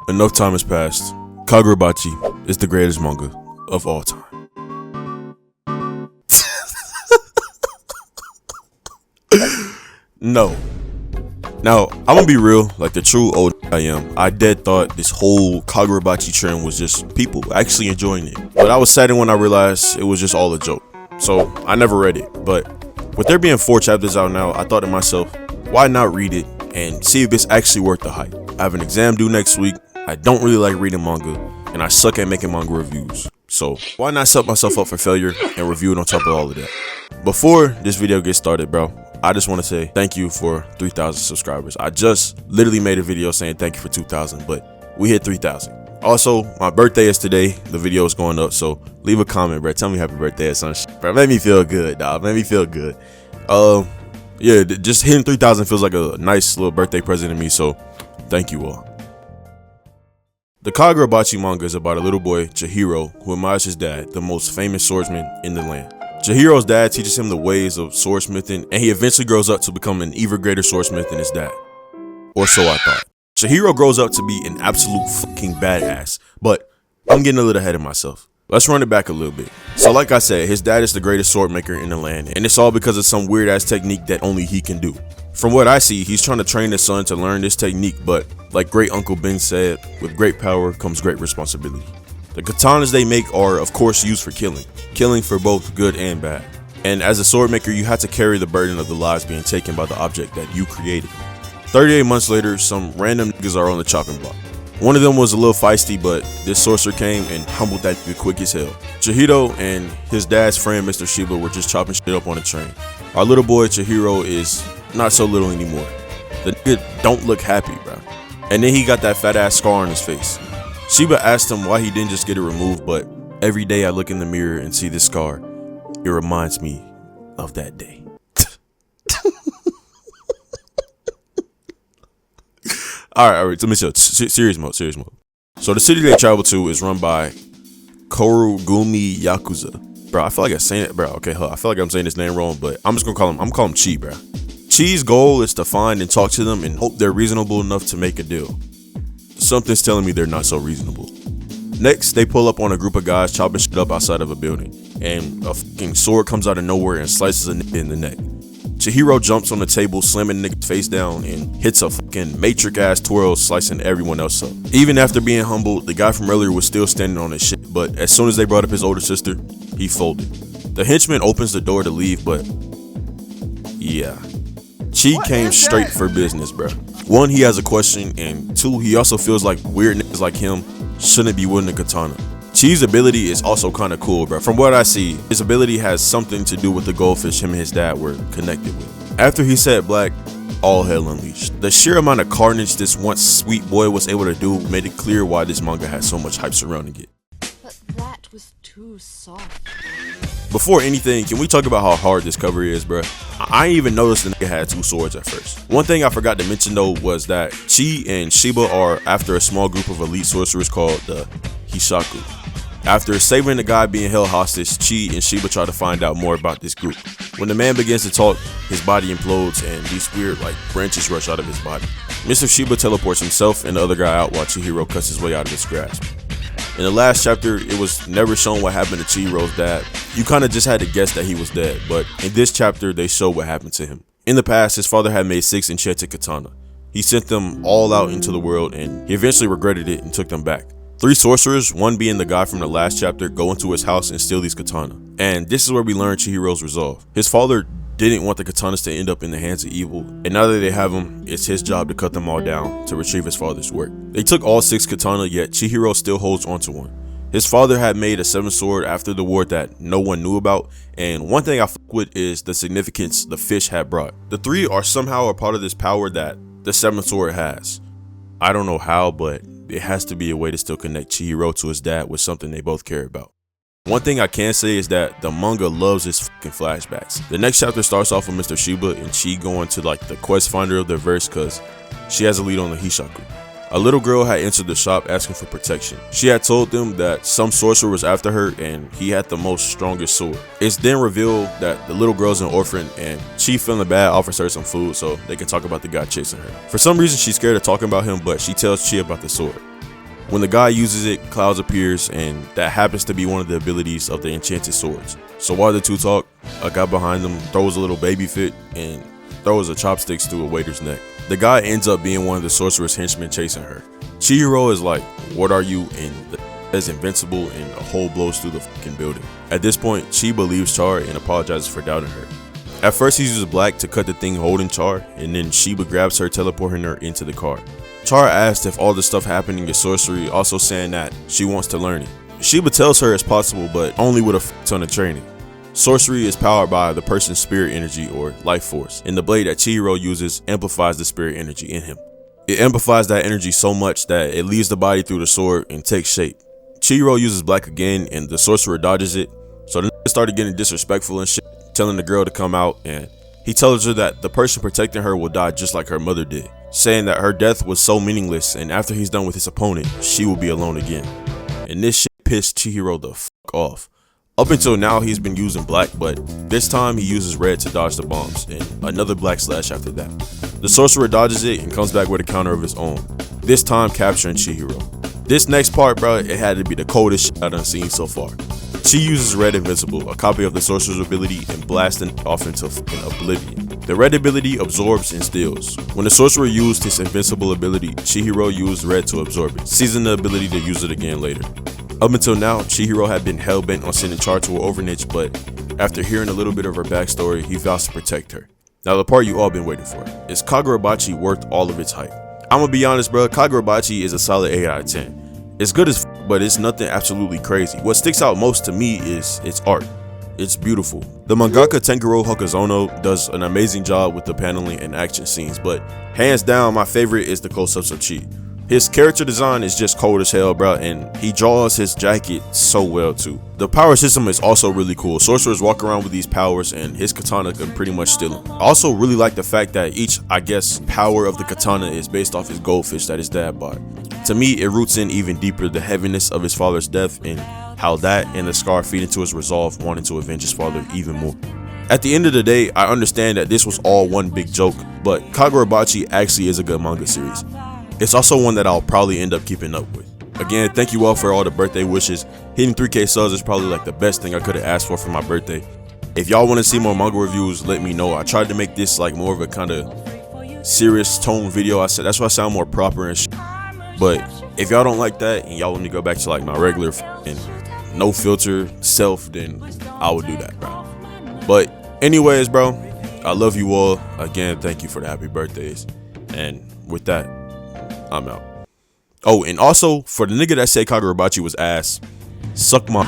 Enough time has passed. Kagurabachi is the greatest manga of all time. No. Now, I'm gonna be real, like the true old I am. I dead thought this whole Kagurabachi trend was just people actually enjoying it. But I was saddened when I realized it was just all a joke. So I never read it. But with there being 4 chapters out now, I thought to myself, why not read it and see if it's actually worth the hype? I have an exam due next week. I don't really like reading manga, and I suck at making manga reviews. So why not set myself up for failure and review it on top of all of that? Before this video gets started, bro, I just want to say thank you for 3,000 subscribers. I just literally made a video saying thank you for 2,000, but we hit 3,000. Also, my birthday is today. The video is going up, so leave a comment, bro. Tell me happy birthday or some shit, bro. Made me feel good, dog. Made me feel good. Yeah, just hitting 3,000 feels like a nice little birthday present to me, so thank you all. The Kagurabachi manga is about a little boy, Chihiro, who admires his dad, the most famous swordsman in the land. Chihiro's dad teaches him the ways of swordsmithing, and he eventually grows up to become an even greater swordsmith than his dad. Or so I thought. Chihiro grows up to be an absolute fucking badass, but I'm getting a little ahead of myself. Let's run it back a little bit. So like I said, his dad is the greatest sword maker in the land, and it's all because of some weird ass technique that only he can do. From what I see, he's trying to train his son to learn this technique, but like great Uncle Ben said, with great power comes great responsibility. The katanas they make are of course used for killing for both good and bad. And as a sword maker, you have to carry the burden of the lives being taken by the object that you created. 38 months later, some random niggas are on the chopping block. One of them was a little feisty, but this sorcerer came and humbled that nigga quick as hell. Chihiro and his dad's friend MR.shiba were just chopping shit up on a train. Our little boy Chihiro is not so little anymore. The nigga don't look happy, bro. And then he got that fat ass scar on his face. Shiba asked him why he didn't just get it removed, but every day I look in the mirror and see this scar, it reminds me of that day. All right, let me show serious mode. So the city they travel to is run by Korogumi Yakuza. Bro, I feel like I'm saying it, bro. Okay, I feel like I'm saying this name wrong, but I'm just gonna call him Chi, bro. Chi's goal is to find and talk to them and hope they're reasonable enough to make a deal. Something's telling me they're not so reasonable. Next, they pull up on a group of guys chopping shit up outside of a building, and a fucking sword comes out of nowhere and slices a nigga in the neck. Chihiro jumps on the table, slamming the nigga's face down, and hits a fucking matrix ass twirl, slicing everyone else up. Even after being humbled, the guy from earlier was still standing on his shit, but as soon as they brought up his older sister, he folded. The henchman opens the door to leave, but yeah. Chi came straight for business, bro. 1, he has a question, and 2, he also feels like weird niggas like him shouldn't be wielding a katana. Chi's ability is also kind of cool, bro. From what I see, his ability has something to do with the goldfish him and his dad were connected with. After he said black, all hell unleashed. The sheer amount of carnage this once sweet boy was able to do made it clear why this manga had so much hype surrounding it. But that was too soft. Before anything, can we talk about how hard this cover is, bruh? I ain't even noticed the nigga had 2 swords at first. One thing I forgot to mention though was that Chi and Shiba are after a small group of elite sorcerers called the Hishaku. After saving the guy being held hostage, Chi and Shiba try to find out more about this group. When the man begins to talk, his body implodes and these weird branches rush out of his body. MR.shiba teleports himself and the other guy out while Chihiro cuts his way out of his grasp. In the last chapter, it was never shown what happened to Chihiro's dad. You kinda just had to guess that he was dead, but in this chapter, they show what happened to him. In the past, his father had made 6 enchanted katana. He sent them all out into the world and he eventually regretted it and took them back. 3 sorcerers, one being the guy from the last chapter, go into his house and steal these katana. And this is where we learn Chihiro's resolve. His father didn't want the katanas to end up in the hands of evil, and now that they have them, it's his job to cut them all down to retrieve his father's work. They took all 6 katana, yet Chihiro still holds onto one. His father had made a 7th sword after the war that no one knew about, and one thing I fuck with is the significance the fish had brought. The 3 are somehow a part of this power that the 7th sword has. I don't know how, but it has to be a way to still connect Chihiro to his dad with something they both care about. One thing I can say is that the manga loves its fucking flashbacks. The next chapter starts off with MR.shiba and Chi going to the quest finder of their verse cause she has a lead on the Hishaku. A little girl had entered the shop asking for protection. She had told them that some sorcerer was after her and he had the most strongest sword. It's then revealed that the little girl's an orphan and she, feeling bad, offers her some food so they can talk about the guy chasing her. For some reason she's scared of talking about him, but she tells Chi about the sword. When the guy uses it, clouds appears, and that happens to be one of the abilities of the enchanted swords. So while the two talk, a guy behind them throws a little baby fit and throws a chopsticks through a waiter's neck. The guy ends up being one of the sorcerer's henchmen chasing her. Chihiro is like, "What are you?" and the is invincible, and a hole blows through the fucking building. At this point, Chi believes Char and apologizes for doubting her. At first he uses black to cut the thing holding Char, and then Shiba grabs her, teleporting her into the car. Char asks if all the stuff happening is sorcery, also saying that she wants to learn it. Shiba tells her it's possible, but only with a ton of training. Sorcery is powered by the person's spirit energy or life force, and the blade that Chihiro uses amplifies the spirit energy in him. It amplifies that energy so much that it leaves the body through the sword and takes shape. Chihiro uses black again and the sorcerer dodges it, so the nigga started getting disrespectful and shit, telling the girl to come out, and he tells her that the person protecting her will die just like her mother did, saying that her death was so meaningless and after he's done with his opponent, she will be alone again. And this shit pissed Chihiro the fuck off. Up until now he's been using black, but this time he uses red to dodge the bombs, and another black slash after that. The sorcerer dodges it and comes back with a counter of his own, this time capturing Chihiro. This next part, bro, it had to be the coldest shit I've done seen so far. She uses red invincible, a copy of the sorcerer's ability, and blasting it off into fucking oblivion. The red ability absorbs and steals. When the sorcerer used his invincible ability, Chihiro used red to absorb it, seizing the ability to use it again later. Up until now, Chihiro had been hell-bent on sending Char to an orphanage, but after hearing a little bit of her backstory, he vows to protect her. Now the part you all been waiting for. Is Kagurabachi worth all of its hype? I'm gonna be honest, bro, Kagurabachi is a solid 8 out of 10. It's good as f, but it's nothing absolutely crazy. What sticks out most to me is its art. It's beautiful. The mangaka Tenkuro Hokazono does an amazing job with the paneling and action scenes, but hands down my favorite is the close-ups of Chi. His character design is just cold as hell, bro, and he draws his jacket so well too. The power system is also really cool. Sorcerers walk around with these powers and his katana can pretty much steal them. I also really like the fact that each, I guess, power of the katana is based off his goldfish that his dad bought. To me, it roots in even deeper the heaviness of his father's death and how that and the scar feed into his resolve wanting to avenge his father even more. At the end of the day, I understand that this was all one big joke, but Kagurabachi actually is a good manga series. It's also one that I'll probably end up keeping up with. Again, thank you all for all the birthday wishes. Hitting 3K subs is probably like the best thing I could have asked for my birthday. If y'all want to see more manga reviews, let me know. I tried to make this like more of a kind of serious tone video. I said that's why I sound more proper and shit. But if y'all don't like that and y'all want me to go back to like my regular and no filter self, then I will do that, bro. But anyways, bro, I love you all. Again, thank you for the happy birthdays. And with that, I'm out. Oh, and also for the nigga that said Kagurabachi was ass, suck my.